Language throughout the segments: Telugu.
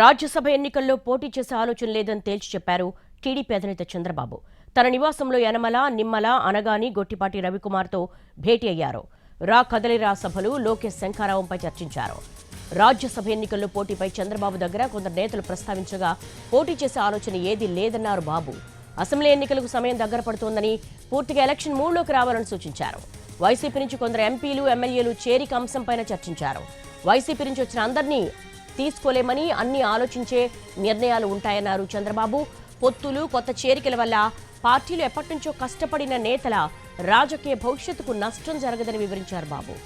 రాజ్యసభ ఎన్నికల్లో పోటీ చేసే ఆలోచన లేదని తేల్చి చెప్పారు టీడీపీ అధినేత చంద్రబాబు. తన నివాసంలో యనమల, నిమ్మల, అనగాని, గొట్టిపాటి రవికుమార్తో భేటీ అయ్యారు. రా కదలిరా సభలు లోకేష్ శంఖారావంపై చర్చించారు. రాజ్యసభ ఎన్నికల్లో పోటీపై చంద్రబాబు దగ్గర కొందరు నేతలు ప్రస్తావించగా పోటీ చేసే ఆలోచన ఏదీ లేదన్నారు బాబు. అసెంబ్లీ ఎన్నికలకు సమయం దగ్గర పడుతోందని, పూర్తిగా ఎలక్షన్ మూడ్లోకి రావాలని సూచించారు. వైసీపీ నుంచి కొందరు ఎంపీలు, ఎమ్మెల్యేలు చేరిక అంశంపైన చర్చించారు. వైసీపీ నుంచి వచ్చిన అందరినీ తీసుకోలేమని, అన్ని ఆలోచించే నిర్ణయాలు ఉంటాయన్నారు చంద్రబాబు. పొత్తులు, కొత్త చేరికల వల్ల పార్టీలు ఎప్పటినుంచో కష్టపడిన నేతల రాజకీయ భవిష్యత్తుకు నష్టం జరగదని వివరించారు బాబు.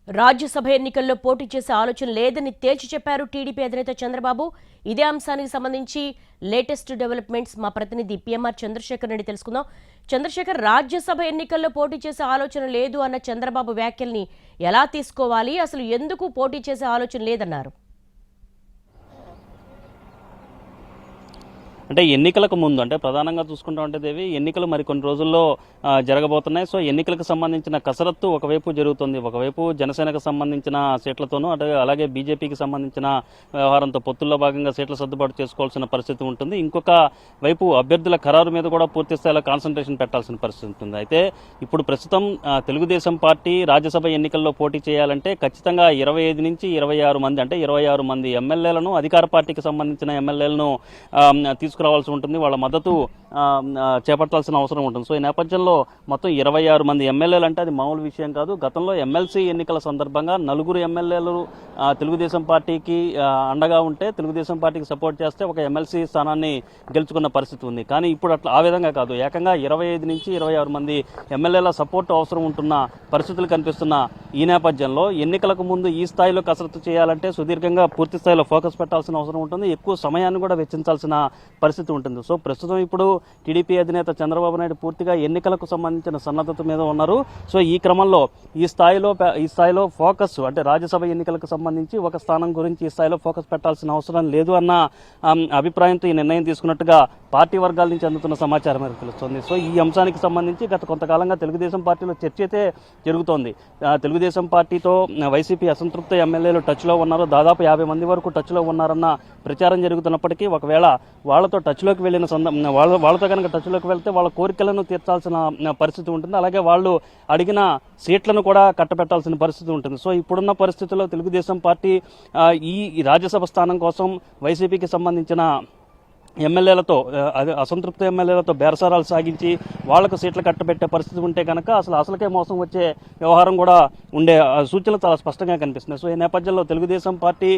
రాజ్యసభ ఎన్నికల్లో పోటీ చేసే ఆలోచన లేదని తేల్చి చెప్పారు టీడీపీ అధినేత చంద్రబాబు. ఇదే అంశానికి సంబంధించి లేటెస్ట్ డెవలప్మెంట్స్ మా ప్రతినిధి పిఎంఆర్ చంద్రశేఖర్ రెడ్డి తెలుసుకుందాం. చంద్రశేఖర్, రాజ్యసభ ఎన్నికల్లో పోటీ చేసే ఆలోచన లేదు అన్న చంద్రబాబు వ్యాఖ్యల్ని ఎలా తీసుకోవాలి? అసలు ఎందుకు పోటీ చేసే ఆలోచన లేదన్నారు? అంటే ఎన్నికలకు ముందు, అంటే ప్రధానంగా చూసుకుంటా ఉంటే దేవి, ఎన్నికలు మరికొన్ని రోజుల్లో జరగబోతున్నాయి. సో ఎన్నికలకు సంబంధించిన కసరత్తు ఒకవైపు జరుగుతుంది. ఒకవైపు జనసేనకు సంబంధించిన సీట్లతోనూ, అలాగే బీజేపీకి సంబంధించిన వ్యవహారంతో పొత్తుల్లో భాగంగా సీట్ల సర్దుబాటు చేసుకోవాల్సిన పరిస్థితి ఉంటుంది. ఇంకొక వైపు అభ్యర్థుల ఖరారు మీద కూడా పూర్తి స్థాయిలో కాన్సన్ట్రేషన్ పెట్టాల్సిన పరిస్థితి ఉంటుంది. అయితే ఇప్పుడు ప్రస్తుతం తెలుగుదేశం పార్టీ రాజ్యసభ ఎన్నికల్లో పోటీ చేయాలంటే ఖచ్చితంగా 25 నుంచి 26 మంది, అంటే 26 మంది ఎమ్మెల్యేలను, అధికార పార్టీకి సంబంధించిన ఎమ్మెల్యేలను తీసుకురావాల్సి ఉంటుంది. వాళ్ళ మద్దతు చేపట్టాల్సిన అవసరం ఉంటుంది. సో ఈ నేపథ్యంలో మొత్తం 26 మంది ఎమ్మెల్యేలు అంటే అది మామూలు విషయం కాదు. గతంలో ఎమ్మెల్సీ ఎన్నికల సందర్భంగా 4 ఎమ్మెల్యేలు తెలుగుదేశం పార్టీకి అండగా ఉంటే, తెలుగుదేశం పార్టీకి సపోర్ట్ చేస్తే ఒక ఎమ్మెల్సీ స్థానాన్ని గెలుచుకున్న పరిస్థితి ఉంది. కానీ ఇప్పుడు అట్లా ఆ విధంగా కాదు. ఏకంగా 25 నుంచి 26 మంది ఎమ్మెల్యేల సపోర్ట్ అవసరం ఉంటున్న పరిస్థితులు కనిపిస్తున్న ఈ నేపథ్యంలో ఎన్నికలకు ముందు ఈ స్థాయిలో కసరత్తు చేయాలంటే సుదీర్ఘంగా పూర్తి స్థాయిలో ఫోకస్ పెట్టాల్సిన అవసరం ఉంటుంది. ఎక్కువ సమయాన్ని కూడా వెచ్చించాల్సిన పరిస్థితి ఉంటుంది. సో ప్రస్తుతం ఇప్పుడు టీడీపీ అధినేత చంద్రబాబు నాయుడు పూర్తిగా ఎన్నికలకు సంబంధించిన సన్నద్ధత మీద ఉన్నారు. సో ఈ క్రమంలో ఈ స్థాయిలో ఫోకస్, అంటే రాజ్యసభ ఎన్నికలకు సంబంధించి ఒక స్థానం గురించి ఈ స్థాయిలో ఫోకస్ పెట్టాల్సిన అవసరం లేదు అన్న అభిప్రాయంతో ఈ నిర్ణయం తీసుకున్నట్టుగా పార్టీ వర్గాల నుంచి అందుతున్న సమాచారం మేరకు తెలుస్తోంది. సో ఈ అంశానికి సంబంధించి గత కొంతకాలంగా తెలుగుదేశం పార్టీలో చర్చ అయితే జరుగుతోంది. తెలుగుదేశం పార్టీతో వైసీపీ అసంతృప్త ఎమ్మెల్యేలు టచ్లో ఉన్నారు. దాదాపు 50 మంది వరకు టచ్లో ఉన్నారన్న ప్రచారం జరుగుతున్నప్పటికీ ఒకవేళ వాళ్ళతో టచ్లోకి వెళ్ళిన వాళ్ళతో కనుక టచ్లోకి వెళ్తే వాళ్ళ కోరికలను తీర్చాల్సిన పరిస్థితి ఉంటుంది. అలాగే వాళ్ళు అడిగిన సీట్లను కూడా కట్టబెట్టాల్సిన పరిస్థితి ఉంటుంది. సో ఇప్పుడున్న పరిస్థితుల్లో తెలుగుదేశం పార్టీ ఈ రాజ్యసభ స్థానం కోసం వైసీపీకి సంబంధించిన ఎమ్మెల్యేలతో, అసంతృప్త ఎమ్మెల్యేలతో బేరసారాలు సాగించి వాళ్లకు సీట్లు కట్టబెట్టే పరిస్థితి ఉంటే కనుక అసలుకే మోసం వచ్చే వ్యవహారం కూడా ఉండే సూచనలు చాలా స్పష్టంగా కనిపిస్తున్నాయి. సో ఈ నేపథ్యంలో తెలుగుదేశం పార్టీ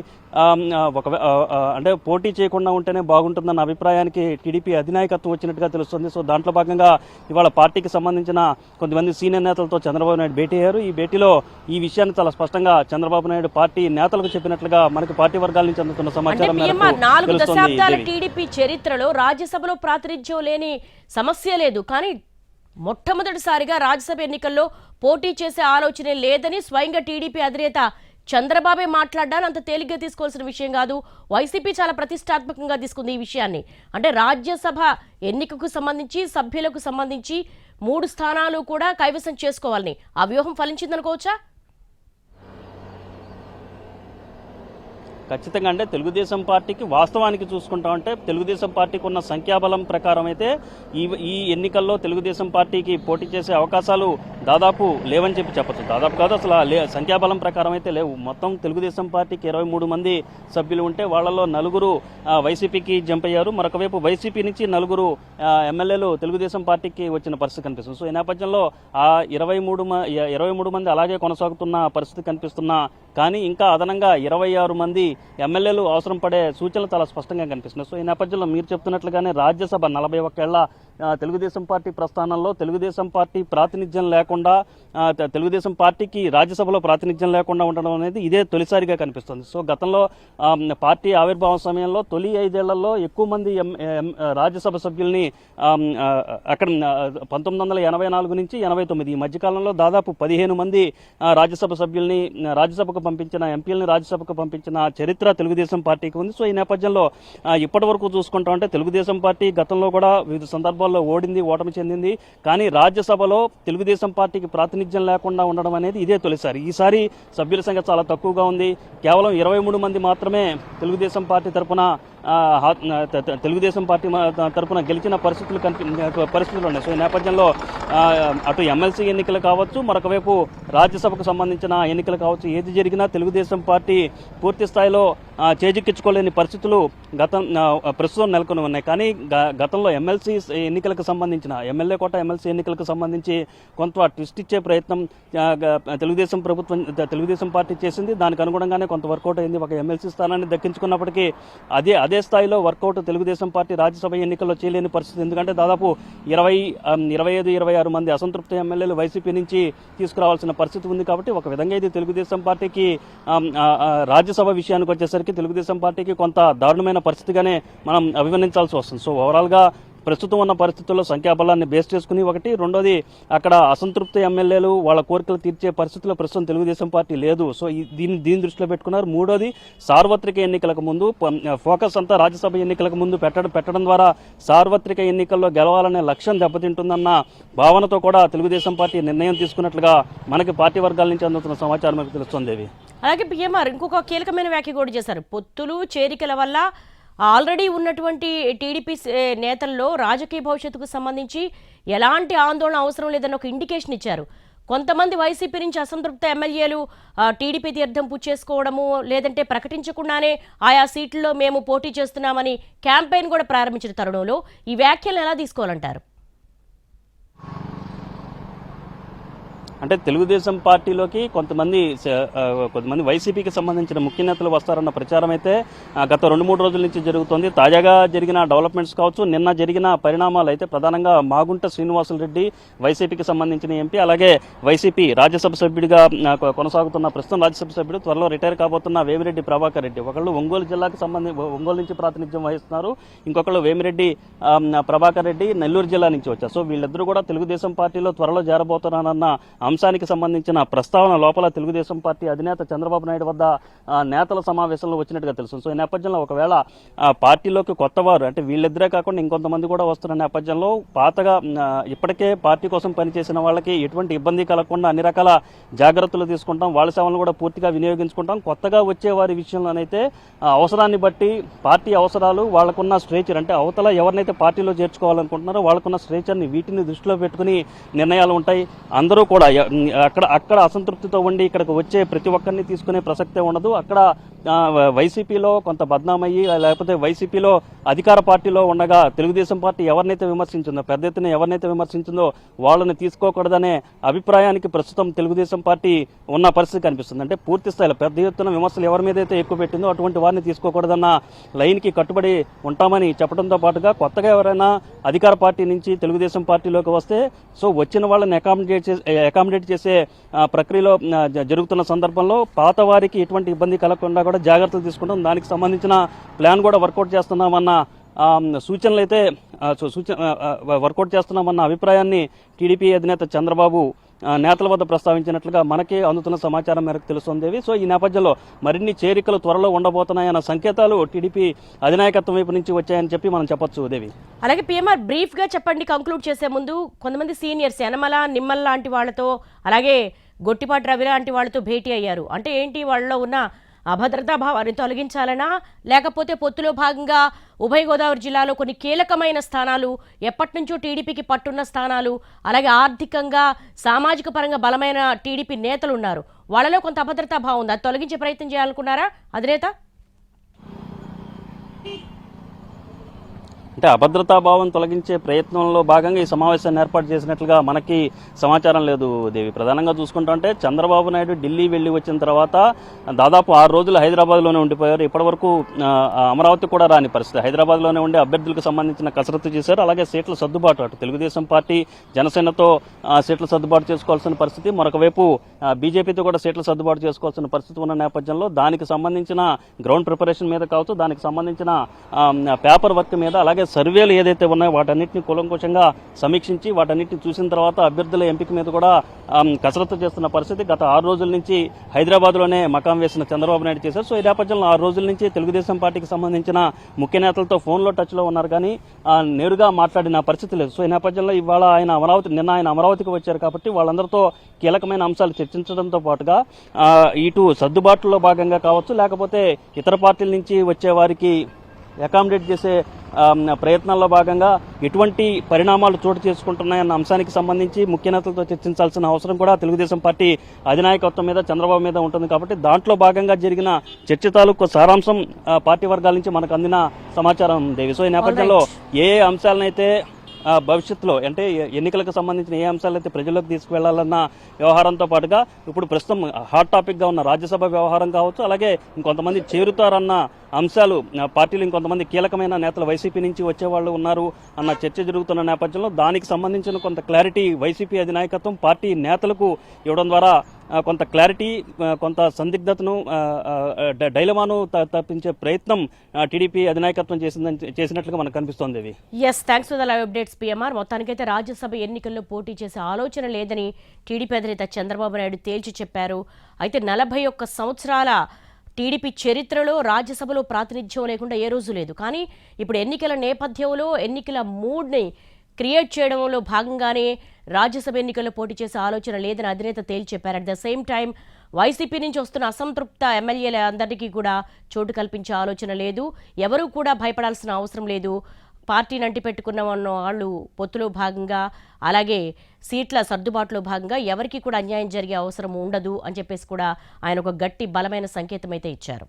అంటే పోటీ చేయకుండా ఉంటేనే బాగుంటుందన్న అభిప్రాయానికి టీడీపీ అధినాయకత్వం వచ్చినట్టుగా తెలుస్తుంది. సో దాంట్లో భాగంగా ఇవాళ పార్టీకి సంబంధించిన కొంతమంది సీనియర్ నేతలతో చంద్రబాబు నాయుడు భేటీ అయ్యారు. ఈ భేటీలో ఈ విషయాన్ని చాలా స్పష్టంగా చంద్రబాబు నాయుడు పార్టీ నేతలకు చెప్పినట్లుగా మనకి పార్టీ వర్గాల నుంచి అందుతున్న సమాచారం మేరకు చరిత్రలో రాజ్యసభలో ప్రాతినిధ్యం లేని సమస్య లేదు. కానీ మొట్టమొదటిసారిగా రాజ్యసభ ఎన్నికల్లో పోటీ చేసే ఆలోచనే లేదని స్వయంగా టీడీపీ అధినేత చంద్రబాబే మాట్లాడాలని అంత తేలిగ్గా తీసుకోవాల్సిన విషయం కాదు. వైసీపీ చాలా ప్రతిష్టాత్మకంగా తీసుకుంది ఈ విషయాన్ని. అంటే రాజ్యసభ ఎన్నికకు సంబంధించి, సభ్యులకు సంబంధించి 3 స్థానాలు కూడా కైవసం చేసుకోవాలని ఆ వ్యూహం ఫలించిందనుకోవచ్చా? ఖచ్చితంగా. అంటే తెలుగుదేశం పార్టీకి వాస్తవానికి చూసుకుంటా ఉంటే తెలుగుదేశం పార్టీకి ఉన్న సంఖ్యాబలం ప్రకారం అయితే ఈ ఎన్నికల్లో తెలుగుదేశం పార్టీకి పోటీ చేసే అవకాశాలు దాదాపు లేవని చెప్పచ్చు. దాదాపు కాదు, అసలు సంఖ్యాబలం ప్రకారం అయితే లేవు. మొత్తం తెలుగుదేశం పార్టీకి 23 మంది సభ్యులు ఉంటే వాళ్ళలో 4 వైసీపీకి జంప్ అయ్యారు. మరొక వైపు వైసీపీ నుంచి 4 ఎమ్మెల్యేలు తెలుగుదేశం పార్టీకి వచ్చిన పరిస్థితి కనిపిస్తుంది. సో ఈ నేపథ్యంలో ఆ 23 మంది అలాగే కొనసాగుతున్న పరిస్థితి కనిపిస్తున్నా కానీ ఇంకా అదనంగా 26 మంది ఎమ్మెల్యేలు అవసరం పడే సూచనలు చాలా స్పష్టంగా కనిపిస్తున్నాయి. సో ఈ నేపథ్యంలో మీరు చెప్తున్నట్లుగానే రాజ్యసభ 41 ఏళ్ల తెలుగుదేశం పార్టీ ప్రస్థానంలో తెలుగుదేశం పార్టీ ప్రాతినిధ్యం లేకుండా తెలుగుదేశం పార్టీకి రాజ్యసభలో ప్రాతినిధ్యం లేకుండా ఉండడం అనేది ఇదే తొలిసారిగా కనిపిస్తుంది. సో గతంలో పార్టీ ఆవిర్భావం సమయంలో తొలి 5 ఏళ్లలో ఎక్కువ మంది రాజ్యసభ సభ్యుల్ని అక్కడ 1984 నుంచి 89 ఈ మధ్యకాలంలో దాదాపు 15 మంది రాజ్యసభ సభ్యుల్ని రాజ్యసభకు పంపించిన ఎంపీలని రాజ్యసభకు పంపించిన చరిత్ర తెలుగుదేశం పార్టీకి ఉంది. సో ఈ నేపథ్యంలో ఇప్పటి వరకు చూసుకుంటా ఉంటే తెలుగుదేశం పార్టీ గతంలో కూడా వివిధ సందర్భాల్లో ఓటమి చెందింది. కానీ రాజ్యసభలో తెలుగుదేశం పార్టీకి ప్రాతినిధ్యం లేకుండా ఉండడం అనేది ఇదే తొలిసారి. ఈసారి సభ్యుల సంఖ్య చాలా తక్కువగా ఉంది. కేవలం 23 మంది మాత్రమే తెలుగుదేశం పార్టీ తరఫున గెలిచిన పరిస్థితులు ఉన్నాయి. సో ఈ నేపథ్యంలో అటు ఎమ్మెల్సీ ఎన్నికలు కావచ్చు, మరొక వైపు రాజ్యసభకు సంబంధించిన ఎన్నికలు కావచ్చు, ఏది జరిగినా తెలుగుదేశం పార్టీ పూర్తి స్థాయిలో చేజిక్కించుకోలేని పరిస్థితులు ప్రస్తుతం నెలకొని ఉన్నాయి. కానీ గతంలో ఎమ్మెల్సీ ఎన్నికలకు సంబంధించిన ఎమ్మెల్యే కోట ఎమ్మెల్సీ ఎన్నికలకు సంబంధించి కొంత ట్విస్ట్ ఇచ్చే ప్రయత్నం తెలుగుదేశం పార్టీ చేసింది. దానికి అనుగుణంగానే కొంత వర్కౌట్ అయింది. ఒక ఎమ్మెల్సీ స్థానాన్ని దక్కించుకున్నప్పటికీ అదే స్థాయిలో వర్కౌట్ తెలుగుదేశం పార్టీ రాజ్యసభ ఎన్నికల్లో చేయలేని పరిస్థితి. ఎందుకంటే దాదాపు 25-26 మంది అసంతృప్త ఎమ్మెల్యేలు వైసీపీ నుంచి తీసుకురావాల్సిన పరిస్థితి ఉంది. కాబట్టి ఒక విధంగా ఇది తెలుగుదేశం పార్టీకి రాజ్యసభ విషయానికి వచ్చేసరికి తెలుగుదేశం పార్టీకి కొంత దారుణమైన పరిస్థితిగానే మనం అభివర్ణించాల్సి వస్తుంది. సో ఓవరాల్గా ప్రస్తుతం ఉన్న పరిస్థితుల్లో సంఖ్యాబలాన్ని బేస్ చేసుకుని ఒకటి, రెండోది అక్కడ అసంతృప్త ఎమ్మెల్యేలు వాళ్ళ కోరికలు తీర్చే పరిస్థితుల్లో ప్రస్తుతం తెలుగుదేశం పార్టీ లేదు. సో దీన్ని దృష్టిలో పెట్టుకున్నారు. మూడోది సార్వత్రిక ఎన్నికలకు ముందు ఫోకస్ అంతా రాజ్యసభ ఎన్నికలకు ముందు పెట్టడం ద్వారా సార్వత్రిక ఎన్నికల్లో గెలవాలనే లక్ష్యం దెబ్బతింటుందన్న భావనతో కూడా తెలుగుదేశం పార్టీ నిర్ణయం తీసుకున్నట్లుగా మనకి పార్టీ వర్గాల నుంచి అందుతున్న సమాచారం మనకు తెలుస్తోంది. అలాగే పిఎంఆర్ ఇంకొక కీలకమైన వ్యాఖ్య కూడా చేశారు. పొత్తులు చేరికల వల్ల ఆల్రెడీ ఉన్నటువంటి టీడీపీ నేతల్లో రాజకీయ భవిష్యత్తుకు సంబంధించి ఎలాంటి ఆందోళన అవసరం లేదని ఒక ఇండికేషన్ ఇచ్చారు. కొంతమంది వైసీపీ నుంచి అసంతృప్త ఎమ్మెల్యేలు టీడీపీ తీర్థం పుచ్చేసుకోవడము, లేదంటే ప్రకటించకుండానే ఆయా సీట్లలో మేము పోటీ చేస్తున్నామని క్యాంపెయిన్ కూడా ప్రారంభించిన తరుణంలో ఈ వ్యాఖ్యలను ఎలా తీసుకోవాలంటారు? అంటే తెలుగుదేశం పార్టీలోకి కొంతమంది వైసీపీకి సంబంధించిన ముఖ్య నేతలు వస్తారన్న ప్రచారం అయితే గత 2-3 రోజుల నుంచి జరుగుతోంది. తాజాగా జరిగిన డెవలప్మెంట్స్ కావచ్చు, నిన్న జరిగిన పరిణామాలు అయితే ప్రధానంగా మాగుంట శ్రీనివాసులరెడ్డి వైసీపీకి సంబంధించిన ఎంపీ, అలాగే వైసీపీ రాజ్యసభ సభ్యుడిగా కొనసాగుతున్న ప్రస్తుతం రాజ్యసభ సభ్యుడు, త్వరలో రిటైర్ కాబోతున్న వేమిరెడ్డి ప్రభాకర్ రెడ్డి, ఒకళ్ళు ఒంగోలు జిల్లాకు ఒంగోలు నుంచి ప్రాతినిధ్యం వహిస్తున్నారు, ఇంకొకళ్ళు వేమిరెడ్డి ప్రభాకర్ రెడ్డి నెల్లూరు జిల్లా నుంచి వచ్చారు. సో వీళ్ళిద్దరూ కూడా తెలుగుదేశం పార్టీలో త్వరలో చేరబోతున్నారన్న అంశానికి సంబంధించిన ప్రస్తావన లోపల తెలుగుదేశం పార్టీ అధినేత చంద్రబాబు నాయుడు వద్ద నేతల సమావేశంలో వచ్చినట్టుగా తెలుసు. సో ఈ నేపథ్యంలో ఒకవేళ పార్టీలోకి కొత్తవారు అంటే వీళ్ళిద్దరే కాకుండా ఇంకొంతమంది కూడా వస్తున్న నేపథ్యంలో పాతగా ఇప్పటికే పార్టీ కోసం పనిచేసిన వాళ్ళకి ఎటువంటి ఇబ్బంది కలగకుండా అన్ని రకాల జాగ్రత్తలు తీసుకుంటాం, వాళ్ళ సేవలను కూడా పూర్తిగా వినియోగించుకుంటాం. కొత్తగా వచ్చే వారి విషయంలోనైతే అవసరాన్ని బట్టి పార్టీ అవసరాలు, వాళ్ళకున్న స్ట్రేచర్ అంటే అవతల ఎవరినైతే పార్టీలో చేర్చుకోవాలనుకుంటున్నారో వాళ్ళకున్న స్ట్రేచర్ని వీటిని దృష్టిలో పెట్టుకుని నిర్ణయాలు ఉంటాయి. అందరూ కూడా అక్కడ అసంతృప్తితో ఉండి ఇక్కడికి వచ్చే ప్రతి ఒక్కరిని తీసుకునే ప్రసక్తే ఉండదు. అక్కడ వైసీపీలో కొంత బద్నామయ్యి లేకపోతే వైసీపీలో అధికార పార్టీలో ఉండగా తెలుగుదేశం పార్టీ ఎవరినైతే విమర్శించిందో, పెద్ద ఎత్తున ఎవరినైతే విమర్శించిందో వాళ్ళని తీసుకోకూడదనే అభిప్రాయానికి ప్రస్తుతం తెలుగుదేశం పార్టీ ఉన్న పరిస్థితి కనిపిస్తుంది. అంటే పూర్తి స్థాయిలో పెద్ద ఎత్తున విమర్శలు ఎవరి మీద అయితే ఎక్కువ పెట్టిందో అటువంటి వారిని తీసుకోకూడదన్న లైన్కి కట్టుబడి ఉంటామని చెప్పడంతో పాటుగా కొత్తగా ఎవరైనా అధికార పార్టీ నుంచి తెలుగుదేశం పార్టీలోకి వస్తే సో వచ్చిన వాళ్ళని అకామిడేట్ చేసే ప్రక్రియలో జరుగుతున్న సందర్భంలో పాత వారికి ఎటువంటి ఇబ్బంది కలగకుండా కూడా జాగ్రత్తలు తీసుకుంటాం. దానికి సంబంధించిన ప్లాన్ కూడా వర్కౌట్ చేస్తున్నామన్న సూచనలు అయితే వర్కౌట్ చేస్తున్నామన్న అభిప్రాయాన్ని టీడీపీ అధినేత చంద్రబాబు నేతల వద్ద ప్రస్తావించినట్లుగా మనకి అందుతున్న సమాచారం మేరకు తెలుస్తోంది. సో ఈ నేపథ్యంలో మరిన్ని చేరికలు త్వరలో ఉండబోతున్నాయన్న సంకేతాలు టీడీపీ అధినాయకత్వం వైపు నుంచి వచ్చాయని చెప్పి మనం చెప్పొచ్చు. దేవి, అలాగే పిఎంఆర్ బ్రీఫ్ గా చెప్పండి, కంక్లూడ్ చేసే ముందు కొంతమంది సీనియర్స్ యనమల నిమ్మల లాంటి వాళ్ళతో అలాగే గొట్టిపాటి రవి లాంటి వాళ్ళతో భేటీ అయ్యారు. అంటే ఏంటి, వాళ్ళలో ఉన్న అభద్రతా భావాన్ని తొలగించాలనా, లేకపోతే పొత్తులో భాగంగా ఉభయ గోదావరి జిల్లాలో కొన్ని కీలకమైన స్థానాలు, ఎప్పటి నుంచో టీడీపీకి పట్టున్న స్థానాలు, అలాగే ఆర్థికంగా సామాజిక పరంగా బలమైన టీడీపీ నేతలు ఉన్నారు, వాళ్ళలో కొంత అభద్రతా భావం ఉంది, అది తొలగించే ప్రయత్నం చేయాలనుకున్నారా అధినేత? అంటే అభద్రతా భావం తొలగించే ప్రయత్నంలో భాగంగా ఈ సమావేశాన్ని ఏర్పాటు చేసినట్లుగా మనకి సమాచారం లేదు దేవి. ప్రధానంగా చూసుకుంటుంటే చంద్రబాబు నాయుడు ఢిల్లీ వెళ్ళి వచ్చిన తర్వాత దాదాపు 6 రోజులు హైదరాబాద్లోనే ఉండిపోయారు. ఇప్పటివరకు అమరావతి కూడా రాని పరిస్థితి. హైదరాబాద్లోనే ఉండి అభ్యర్థులకు సంబంధించిన కసరత్తు చేశారు. అలాగే సీట్ల సర్దుబాటు అటు తెలుగుదేశం పార్టీ జనసేనతో సీట్ల సర్దుబాటు చేసుకోవాల్సిన పరిస్థితి, మరొక వైపు బీజేపీతో కూడా సీట్ల సర్దుబాటు చేసుకోవాల్సిన పరిస్థితి ఉన్న నేపథ్యంలో దానికి సంబంధించిన గ్రౌండ్ ప్రిపరేషన్ మీద కావచ్చు, దానికి సంబంధించిన పేపర్ వర్క్ మీద, అలాగే సర్వేలు ఏదైతే ఉన్నాయో వాటన్నిటిని కూలంకుషంగా సమీక్షించి వాటన్నిటిని చూసిన తర్వాత అభ్యర్థుల ఎంపిక మీద కూడా కసరత్తు చేస్తున్న పరిస్థితి. గత 6 రోజుల నుంచి హైదరాబాద్లోనే మకాం వేసిన చంద్రబాబు నాయుడు చేశారు. సో ఈ నేపథ్యంలో 6 రోజుల నుంచి తెలుగుదేశం పార్టీకి సంబంధించిన ముఖ్య నేతలతో ఫోన్లో టచ్లో ఉన్నారు, కానీ నేరుగా మాట్లాడిన పరిస్థితి లేదు. సో ఈ నేపథ్యంలో ఇవాళ నిన్న ఆయన అమరావతికి వచ్చారు కాబట్టి వాళ్ళందరితో కీలకమైన అంశాలు చర్చించడంతో పాటుగా ఇటు సర్దుబాటులో భాగంగా కావచ్చు, లేకపోతే ఇతర పార్టీల నుంచి వచ్చే వారికి అకామిడేట్ చేసే ప్రయత్నాల్లో భాగంగా ఎటువంటి పరిణామాలు చోటు చేసుకుంటున్నాయన్న అంశానికి సంబంధించి ముఖ్య నేతలతో చర్చించాల్సిన అవసరం కూడా తెలుగుదేశం పార్టీ అధినాయకత్వం మీద, చంద్రబాబు మీద ఉంటుంది. కాబట్టి దాంట్లో భాగంగా జరిగిన చర్చ తాలూకు సారాంశం పార్టీ వర్గాల నుంచి మనకు అందిన సమాచారం దేవి. సో ఈ నేపథ్యంలో ఏ అంశాలనైతే భవిష్యత్తులో అంటే ఎన్నికలకు సంబంధించిన ఏ అంశాలైతే ప్రజల్లోకి తీసుకువెళ్లాలన్న వ్యవహారంతో పాటుగా ఇప్పుడు ప్రస్తుతం హాట్ టాపిక్గా ఉన్న రాజ్యసభ వ్యవహారం కావచ్చు, అలాగే ఇంకొంతమంది చేరుతారన్న అంశాలు, పార్టీలు ఇంకొంతమంది కీలకమైన నేతలు వైసీపీ నుంచి వచ్చేవాళ్ళు ఉన్నారు అన్న చర్చ జరుగుతున్న నేపథ్యంలో దానికి సంబంధించిన కొంత క్లారిటీ వైసీపీ అధినాయకత్వం పార్టీ నేతలకు ఇవ్వడం ద్వారా కొంత క్లారిటీ, కొంత సందిగ్ధతను, డైలమాను తప్పించే ప్రయత్నం టీడీపీ అధినాయకత్వం చేసినట్లుగా మనకు కనిపిస్తోంది. ఇవి thanks for the live updates PMR. మొత్తానికైతే రాజ్యసభ ఎన్నికల్లో పోటీ చేసే ఆలోచన లేదని టీడీపీ అధినేత చంద్రబాబు నాయుడు తేల్చి చెప్పారు. అయితే 41 సంవత్సరాల టీడీపీ చరిత్రలో రాజ్యసభలో ప్రాతినిధ్యం లేకుండా ఏ రోజు లేదు. కానీ ఇప్పుడు ఎన్నికల నేపథ్యంలో ఎన్నికల మూడ్ని క్రియేట్ చేయడంలో భాగంగానే రాజ్యసభ ఎన్నికల్లో పోటీ చేసే ఆలోచన లేదని అధినేత తేల్చి చెప్పారు. At the same time YCP నుంచి వస్తున్న అసంతృప్త ఎమ్మెల్యేల అందరికీ కూడా చోటు కల్పించే ఆలోచన లేదు. ఎవరూ కూడా భయపడాల్సిన అవసరం లేదు. పార్టీని అంటిపెట్టుకున్న వాళ్ళు పొత్తులో భాగంగా, అలాగే సీట్ల సర్దుబాటులో భాగంగా ఎవరికి కూడా అన్యాయం జరిగే అవసరం ఉండదు అని చెప్పేసి కూడా ఆయన ఒక గట్టి బలమైన సంకేతం అయితే ఇచ్చారు.